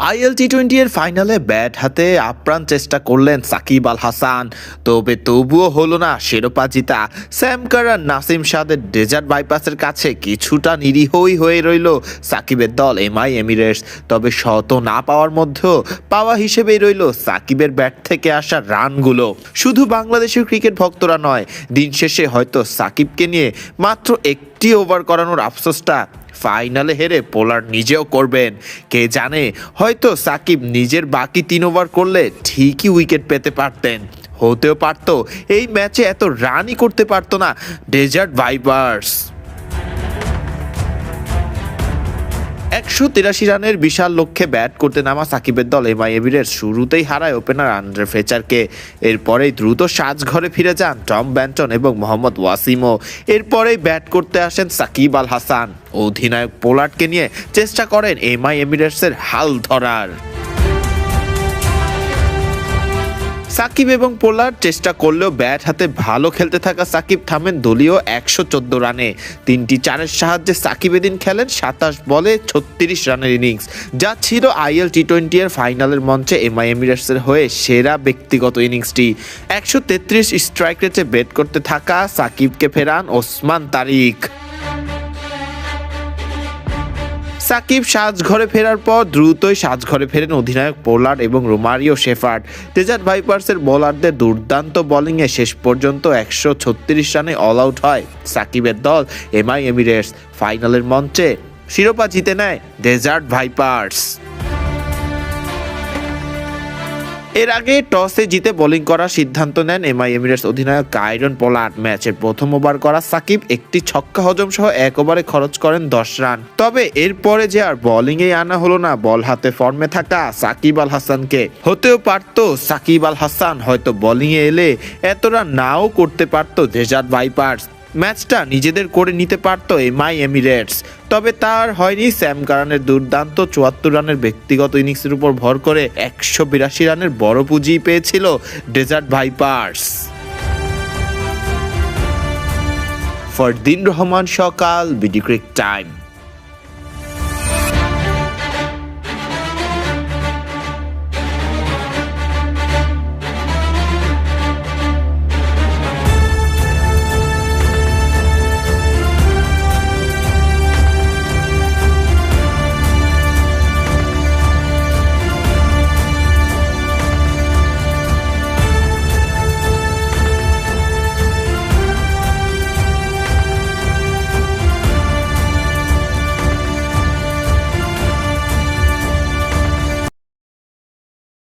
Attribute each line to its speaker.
Speaker 1: IL টি-20 এর ফাইনালে bat হাতে আপ্রাণ চেষ্টা করলেন সাকিব আল হাসান, তবুও হলো না শিরোপা জিতা। স্যাম কারান, নাসিম শাহের ডেজার্ট বাইপাসের কাছে কিছুটা নিরীহই হয়ে রইল সাকিবের দল এমআই এমিরেটস। তবে শত না পাওয়ার মধ্যেও পাওয়া হিসেবেই রইল সাকিবের ব্যাট থেকে আসা রানগুলো। শুধু বাংলাদেশের ক্রিকেট ভক্তরা নয়, দিন শেষে হয়তো সাকিবকে নিয়ে মাত্র একটি ওভার করানোর আফসোসটা ফাইনালে হেরে পোলার্ড নিজেও করবেন। কে জানে, হয়তো সাকিব নিজের বাকি 3 ওভার করলে ঠিকই উইকেট পেতে পারতেন। হতেও পারত এই ম্যাচে এত রানই করতে পারতো না ডেজার্ট ভাইপার্স। 183 রানের বিশাল লক্ষ্যে ব্যাট করতে নামা সাকিবের দল এমআই এমিরেটস শুরুতেই হারায় ওপেনার আন্দ্রে ফ্লেচারকে। এরপরেই দ্রুত সাজঘরে ফিরে যান টম ব্যান্টন এবং মোহাম্মদ ওয়াসিমও। এরপরেই ব্যাট করতে আসেন সাকিব আল হাসান। অধিনায়ক পোলার্ডকে নিয়ে চেষ্টা করেন এমআই এমিরেটসের হাল ধরার। সাকিব এবং পোলার্ড চেষ্টা করলেও ব্যাট হাতে ভালো খেলতে থাকা সাকিব থামেন দলীয় 114 রানে। 3টি চারের সাহায্যে সাকিব এদিন খেলেন 27 বলে 36 রানের ইনিংস, যা ছিল আইএল টি-20 এর ফাইনালের মঞ্চে এমআই এমিরেটসের হয়ে সেরা ব্যক্তিগত ইনিংসটি। 133 স্ট্রাইক রেটে ব্যাট করতে থাকা সাকিবকে ফেরান ওসমান তারিক। সাকিব সাজঘরে ফেরার পর দ্রুতই সাজঘরে ফেরেন অধিনায়ক পোলার্ড এবং রোমারিও শেফার্ড। ডেজার্ট ভাইপার্সের বোলারদের দুর্দান্ত বোলিংয়ে শেষ পর্যন্ত 136 রানে অল আউট হয় সাকিবের দল এমআই এমিরেটস। ফাইনালের মঞ্চে শিরোপা জিতে নেয় ডেজার্ট ভাইপার্স। এর আগে টসে জিতে বোলিং করার সিদ্ধান্ত নেন এমআই এমিরেটস অধিনায়ক কাইরন পোলার্ড। ম্যাচের প্রথম ওভার করা সাকিব একটি ছক্কা হজম সহ 1 ওভারে খরচ করেন 10 রান। তবে এরপরে যে আর বোলিংয়ে আনা হলো না বল হাতে ফর্মে থাকা সাকিব আল হাসানকে। হতেও পারত সাকিব আল হাসান হয়তো বোলিংয়ে এলে এত রান নাও করতে পারত ডেজার্ট ভাইপার্স। ম্যাচটা নিজেদের করে নিতে পারত এমআই এমিরেটস। তবে তার হয়নি। স্যাম কারানের দুর্দান্ত 74 রানের ব্যক্তিগত ইনিংসের উপর ভর করে 182 রানের বড় পুঁজি পেয়েছিল ডেজার্ট ভাইপার্স। ফরদিন রহমান সকাল, বিডি ক্রিক টাইম।